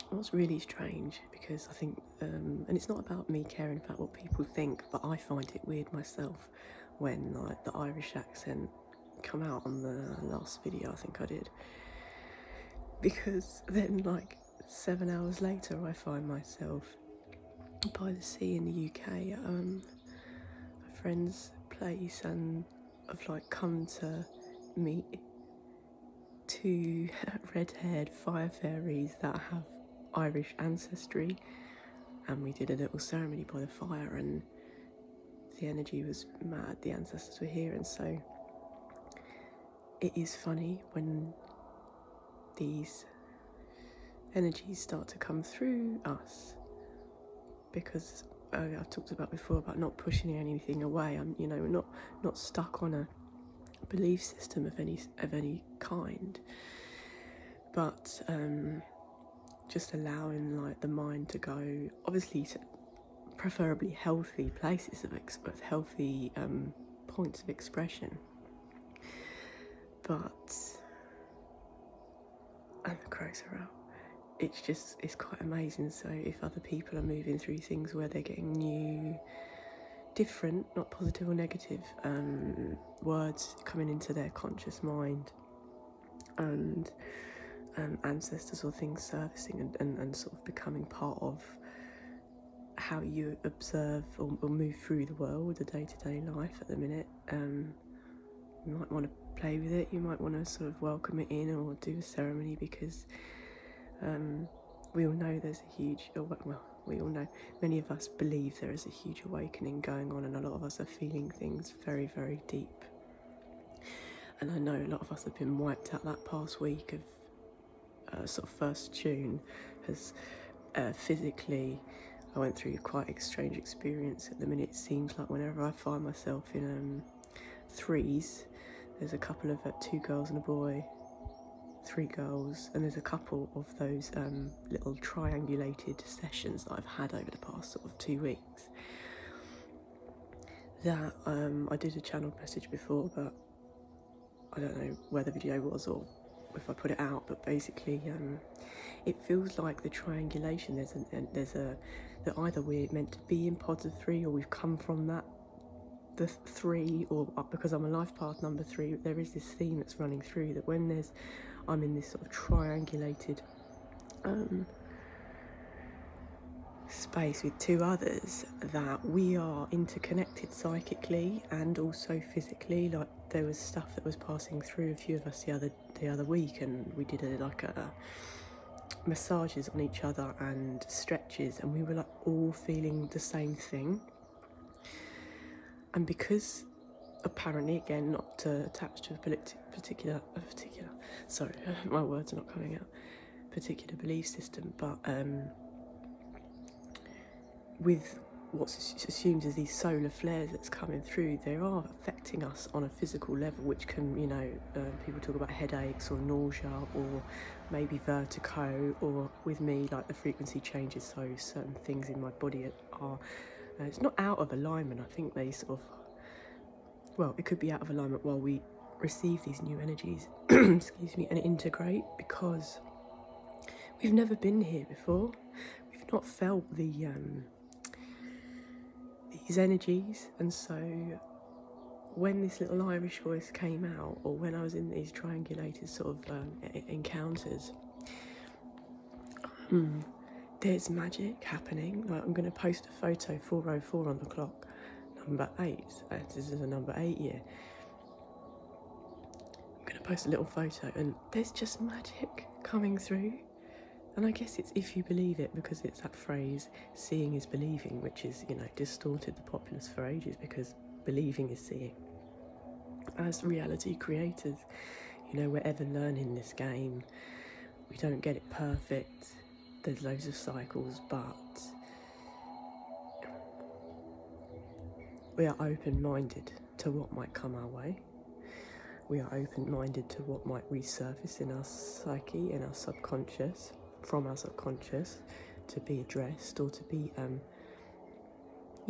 what's really strange, because I think, and it's not about me caring about what people think, but I find it weird myself when like the Irish accent come out on the last video I think I did, because then like 7 hours later I find myself by the sea in the UK at a friend's place, and I've like come to meet two red-haired fire fairies that have Irish ancestry, and we did a little ceremony by the fire, and the energy was mad, the ancestors were here. And so it is funny when these energies start to come through us, because I've talked about before about not pushing anything away. We're not stuck on a belief system of any kind, but just allowing like the mind to go, obviously to preferably healthy places of healthy points of expression, but and the crows are out. It's quite amazing. So if other people are moving through things where they're getting new, different, not positive or negative, words coming into their conscious mind, and ancestors or things surfacing and sort of becoming part of how you observe or move through the world, the day-to-day life at the minute, you might want to play with it, you might want to sort of welcome it in or do a ceremony, because we all know there's a huge, we all know, many of us believe there is a huge awakening going on, and a lot of us are feeling things very, very deep. And I know a lot of us have been wiped out that past week of sort of 1st June has physically, I went through quite a strange experience. At the minute it seems like whenever I find myself in threes, there's a couple of 2 girls and a boy, 3 girls, and there's a couple of those little triangulated sessions that I've had over the past sort of 2 weeks that I did a channeled message before, but I don't know where the video was or if I put it out, but basically it feels like the triangulation, that either we're meant to be in pods of 3 or we've come from the 3, or because I'm a life path number 3, there is this theme that's running through that when I'm in this sort of triangulated space with 2 others, that we are interconnected psychically and also physically. Like there was stuff that was passing through a few of us the other week, and we did massages on each other and stretches, and we were like all feeling the same thing. And because apparently, again, not attached to a particular sorry, my words are not coming out, particular belief system, but with what's assumed as these solar flares that's coming through, they are affecting us on a physical level, which can, people talk about headaches or nausea or maybe vertigo, or with me, like the frequency changes, so certain things in my body are, it's not out of alignment. I think they sort of, well, it could be out of alignment while we receive these new energies, excuse me, and integrate, because we've never been here before. We've not felt these energies, and so when this little Irish voice came out, or when I was in these triangulated sort of encounters, there's magic happening. Like, I'm going to post a photo, 4:04 on the clock, number 8. This is a number 8 year. I'm going to post a little photo, and there's just magic coming through. And I guess it's if you believe it, because it's that phrase, seeing is believing, which is, distorted the populace for ages, because believing is seeing. As reality creators, we're ever learning this game. We don't get it perfect. There's loads of cycles, but we are open-minded to what might come our way. We are open-minded to what might resurface in our psyche, in our subconscious, from our subconscious, to be addressed or to be,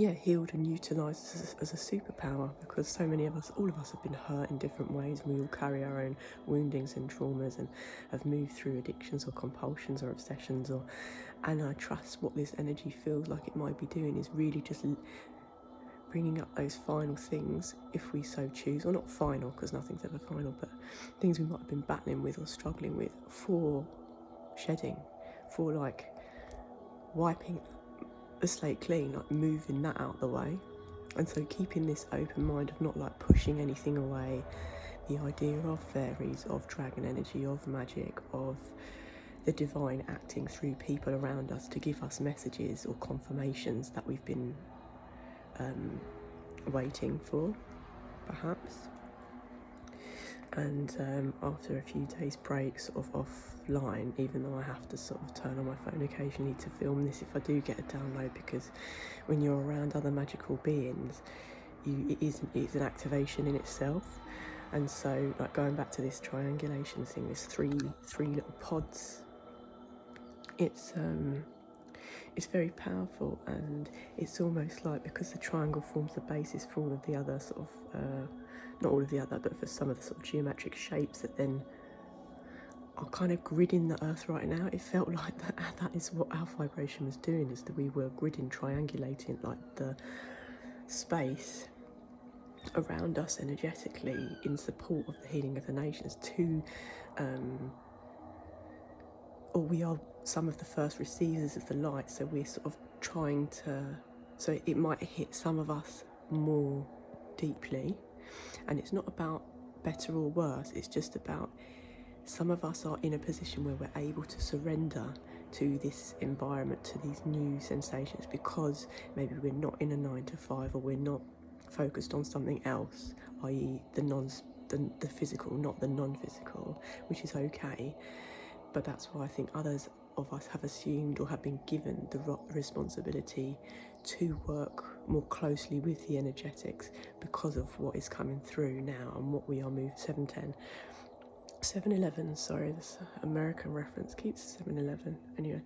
healed and utilised as a superpower, because so many of us, all of us, have been hurt in different ways. We all carry our own woundings and traumas and have moved through addictions or compulsions or obsessions, and I trust what this energy feels like it might be doing is really just bringing up those final things, if we so choose, or not final because nothing's ever final, but things we might have been battling with or struggling with, for shedding, for like wiping the slate clean, like moving that out the way. And so keeping this open mind of not like pushing anything away, the idea of fairies, of dragon energy, of magic, of the divine acting through people around us to give us messages or confirmations that we've been waiting for, perhaps. And after a few days breaks of offline, even though I have to sort of turn on my phone occasionally to film this if I do get a download, because when you're around other magical beings, it's an activation in itself. And so, like, going back to this triangulation thing, this three little pods, it's very powerful, and it's almost like, because the triangle forms the basis for all of the other sort of not all of the other, but for some of the sort of geometric shapes that then are kind of gridding the earth right now. It felt like that is what our vibration was doing, is that we were gridding, triangulating like the space around us energetically in support of the healing of the nations or we are some of the first receivers of the light, so we're sort of trying to, so it might hit some of us more deeply. And it's not about better or worse, it's just about some of us are in a position where we're able to surrender to this environment, to these new sensations, because maybe we're not in a 9 to 5, or we're not focused on something else, i.e. the physical, not the non-physical, which is okay. But that's why I think others of us have assumed or have been given the responsibility to work more closely with the energetics because of what is coming through now and what we are moving. 7-Eleven, sorry, this American reference keeps 7-Eleven. Anyway,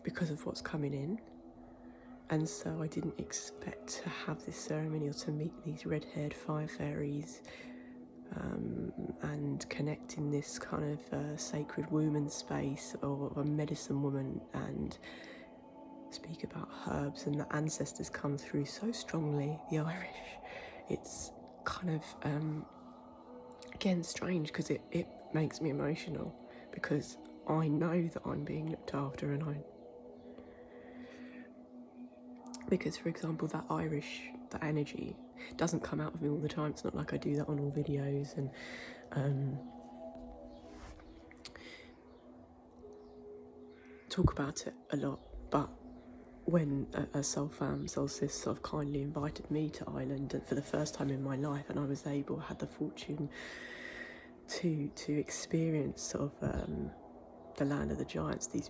because of what's coming in. And so I didn't expect to have this ceremony or to meet these red-haired fire fairies and connect in this kind of sacred woman space, or a medicine woman, and speak about herbs, and the ancestors come through so strongly, the Irish. It's kind of again strange, because it makes me emotional, because I know that I'm being looked after, and because, for example, that energy doesn't come out of me all the time. It's not like I do that on all videos and talk about it a lot. But when a soul fam, SoS, sort of kindly invited me to Ireland for the first time in my life, and I had the fortune to experience sort of the land of the giants, this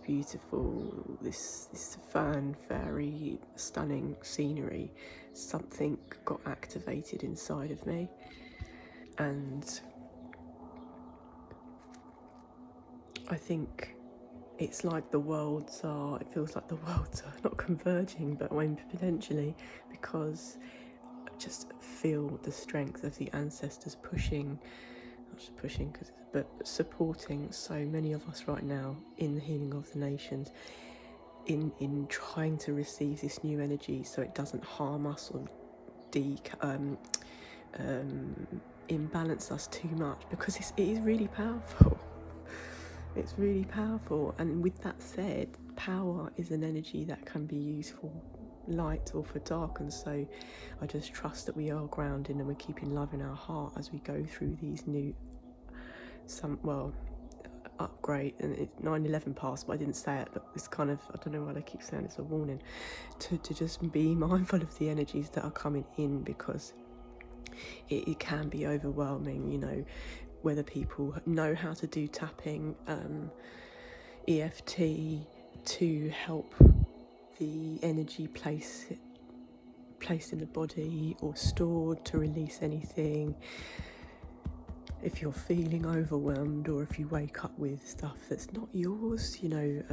fern, fairy, stunning scenery, something got activated inside of me. And I think it's like it feels like the worlds are not converging, but potentially, because I just feel the strength of the ancestors pushing, not just pushing, but supporting so many of us right now in the healing of the nations, in trying to receive this new energy so it doesn't harm us or imbalance us too much, because it is really powerful. It's really powerful. And with that said, power is an energy that can be used for light or for dark, and so I just trust that we are grounding and we're keeping love in our heart as we go through these new upgrade. And 9/11 passed, but I didn't say it, but it's kind of, I don't know why I keep saying it's a warning to just be mindful of the energies that are coming in, because it can be overwhelming, you know, whether people know how to do tapping, EFT, to help the energy placed in the body or stored to release anything. If you're feeling overwhelmed, or if you wake up with stuff that's not yours, you know,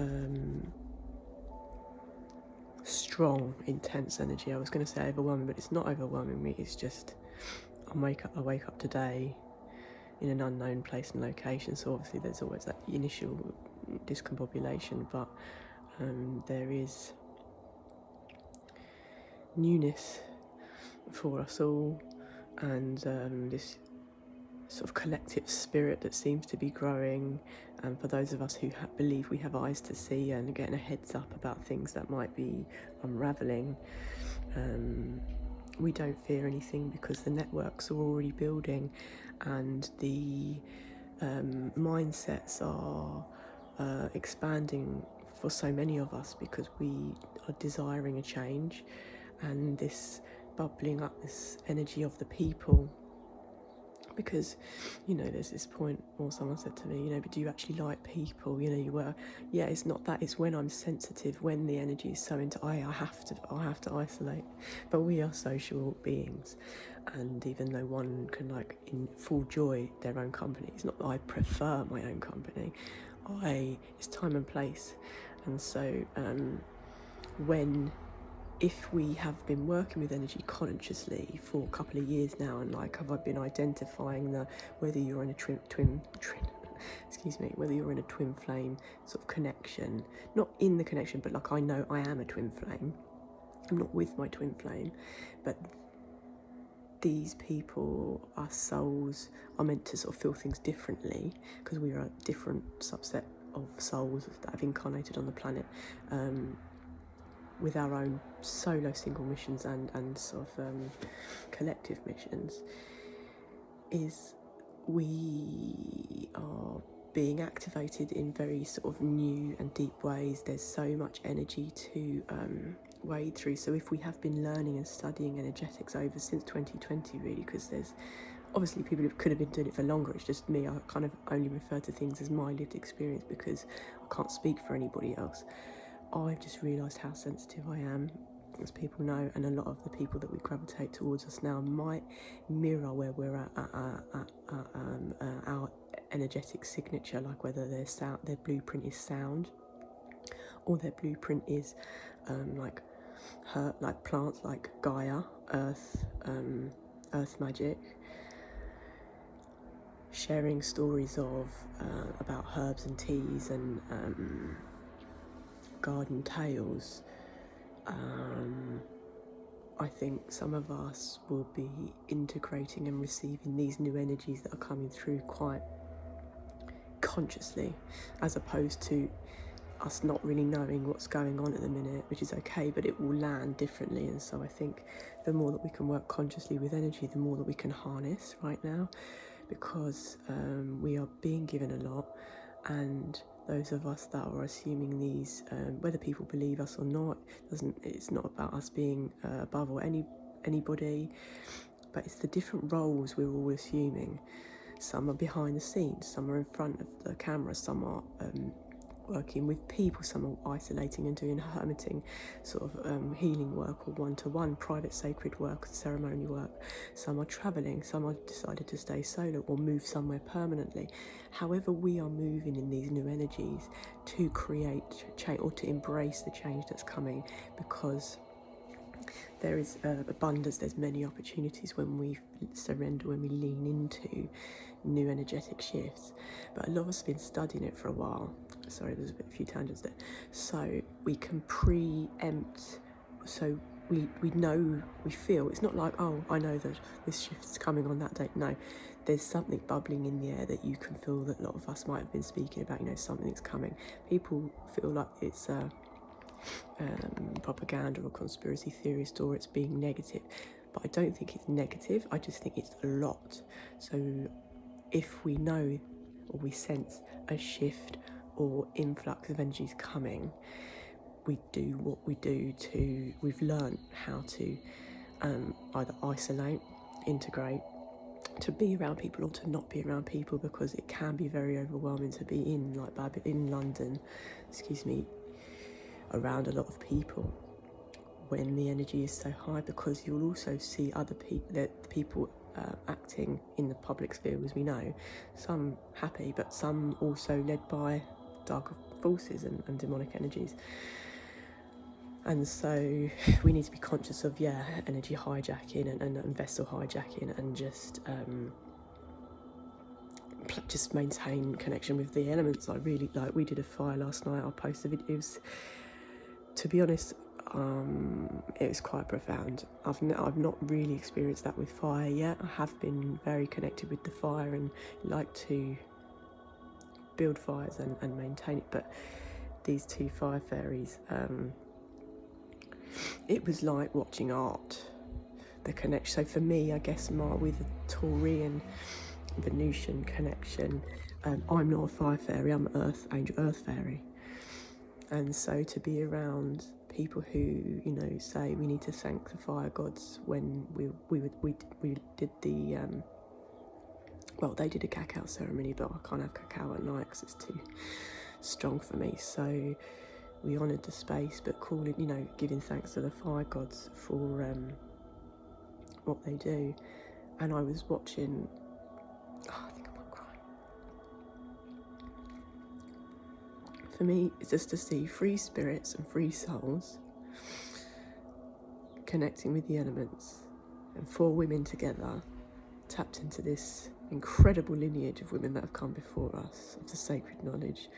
strong, intense energy. I was going to say overwhelming, but it's not overwhelming me. It's just I wake up today in an unknown place and location. So obviously there's always that initial discombobulation, but there is newness for us all, and this sort of collective spirit that seems to be growing. And for those of us who believe we have eyes to see and getting a heads up about things that might be unravelling, we don't fear anything because the networks are already building, and the mindsets are expanding for so many of us because we are desiring a change, and this bubbling up, this energy of the people. Because, there's this point, or someone said to me, but do you actually like people? Yeah, it's not that. It's when I'm sensitive, when the energy is so into, I have to isolate. But we are social beings, and even though one can, in full joy their own company, it's not that I prefer my own company. It's time and place, and so if we have been working with energy consciously for a couple of years now, and have I been identifying whether you're in a whether you're in a twin flame sort of connection, not in the connection, but I know I am a twin flame. I'm not with my twin flame, but these people, our souls, are meant to sort of feel things differently because we are a different subset of souls that have incarnated on the planet. With our own solo single missions and sort of collective missions, is we are being activated in very sort of new and deep ways. There's so much energy to wade through. So if we have been learning and studying energetics over since 2020, really, because there's obviously people who could have been doing it for longer. It's just me. I kind of only refer to things as my lived experience because I can't speak for anybody else. I've just realised how sensitive I am, as people know, and a lot of the people that we gravitate towards us now might mirror where we're at our energetic signature, whether their blueprint is sound, or their blueprint is plants, like Gaia, Earth magic, sharing stories about herbs and teas and garden tales. I think some of us will be integrating and receiving these new energies that are coming through quite consciously, as opposed to us not really knowing what's going on at the minute, which is okay, but it will land differently. And so I think the more that we can work consciously with energy, the more that we can harness right now, because we are being given a lot, and those of us that are assuming these, whether people believe us or not, it's not about us being above or anybody, but it's the different roles we're all assuming. Some are behind the scenes, some are in front of the camera, some are working with people, some are isolating and doing hermiting, sort of healing work, or one-to-one private sacred work, ceremony work. Some are travelling, some are decided to stay solo or move somewhere permanently. However we are moving in these new energies to create change, or to embrace the change that's coming, because there is abundance, there's many opportunities when we surrender, when we lean into new energetic shifts. But a lot of us have been studying it for a while. Sorry, there's a few tangents there. So we can preempt, so we know, we feel, it's not like, oh, I know that this shift's coming on that date. No, there's something bubbling in the air that you can feel, that a lot of us might have been speaking about, something's coming. People feel like it's propaganda or conspiracy theorist, or it's being negative, but I don't think it's negative. I just think it's a lot. So if we know or we sense a shift or influx of energies coming, we do what we do we've learned how to either isolate, integrate, to be around people or to not be around people, because it can be very overwhelming to be in London, around a lot of people when the energy is so high, because you'll also see other people acting in the public sphere, as we know, some happy, but some also led by darker forces and demonic energies. And so we need to be conscious of, energy hijacking and vessel hijacking, and just maintain connection with the elements. I really like, we did a fire last night, I posted videos. To be honest, it was quite profound. I've not really experienced that with fire yet. I have been very connected with the fire and like to build fires and maintain it, but these two fire fairies, it was like watching art, the connection. So for me, I guess with the Taurian Venusian connection, I'm not a fire fairy, I'm an earth angel, earth fairy. And so to be around people who, say we need to thank the fire gods when we did the they did a cacao ceremony, but I can't have cacao at night because it's too strong for me. So we honoured the space, but giving thanks to the fire gods for what they do. And I was watching, I think I might cry. For me, it's just to see free spirits and free souls connecting with the elements, and 4 women together tapped into this incredible lineage of women that have come before us, of the sacred knowledge,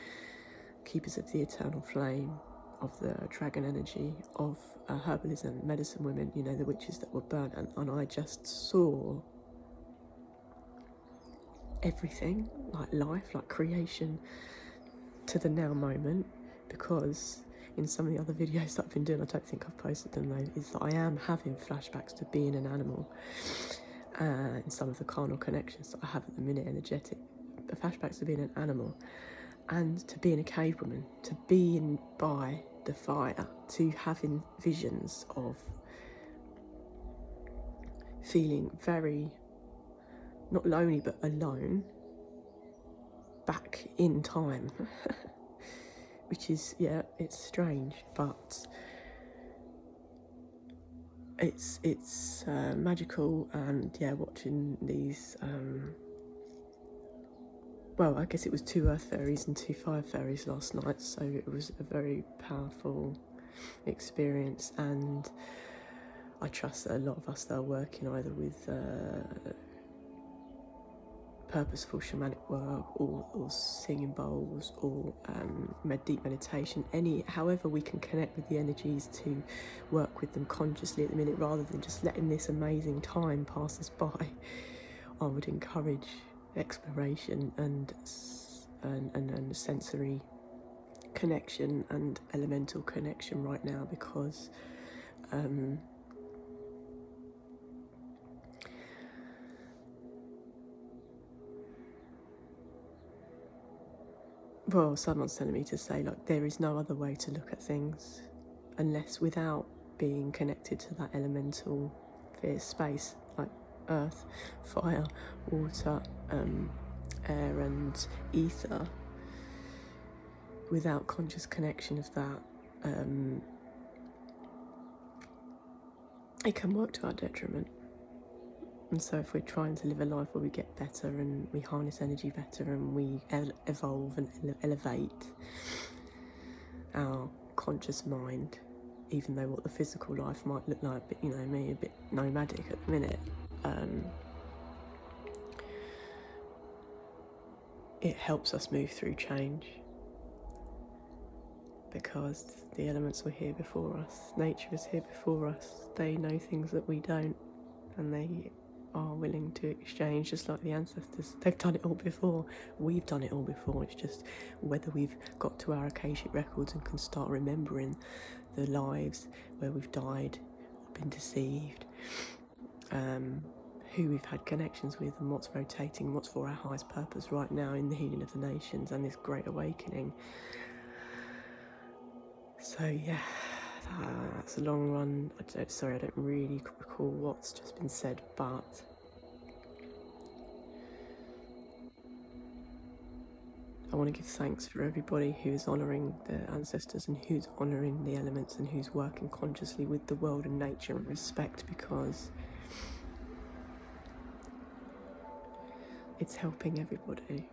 keepers of the eternal flame, of the dragon energy, of herbalism, medicine women, the witches that were burnt. And I just saw everything, like life, like creation, to the now moment. Because in some of the other videos that I've been doing, I don't think I've posted them though, is that I am having flashbacks to being an animal, in some of the carnal connections that I have at the minute, energetic, the flashbacks to being an animal, and to being a cave woman, to being by the fire, to having visions of feeling very, not lonely, but alone, back in time. Which is, it's strange, but it's magical. And watching these, I guess it was 2 earth fairies and 2 fire fairies last night, so it was a very powerful experience. And I trust that a lot of us that are working either with purposeful shamanic work or singing bowls or deep meditation, however we can connect with the energies to work with them consciously at the minute, rather than just letting this amazing time pass us by. I would encourage exploration and sensory connection and elemental connection right now, because someone's telling me to say, like, there is no other way to look at things unless without being connected to that elemental fierce space, like earth, fire, water, air and ether. Without conscious connection of that, it can work to our detriment. And so if we're trying to live a life where we get better and we harness energy better and we evolve and elevate our conscious mind, even though what the physical life might look like, but me a bit nomadic at the minute, it helps us move through change, because the elements were here before us, nature is here before us, they know things that we don't, and they are willing to exchange, just like the ancestors. They've done it all before, we've done it all before. It's just whether we've got to our Akashic records and can start remembering the lives where we've died or been deceived, who we've had connections with, and what's rotating, what's for our highest purpose right now in the healing of the nations and this great awakening. So that's a long run. I don't really recall what's just been said, but I want to give thanks for everybody who is honouring their ancestors and who's honouring the elements and who's working consciously with the world and nature and respect, because it's helping everybody.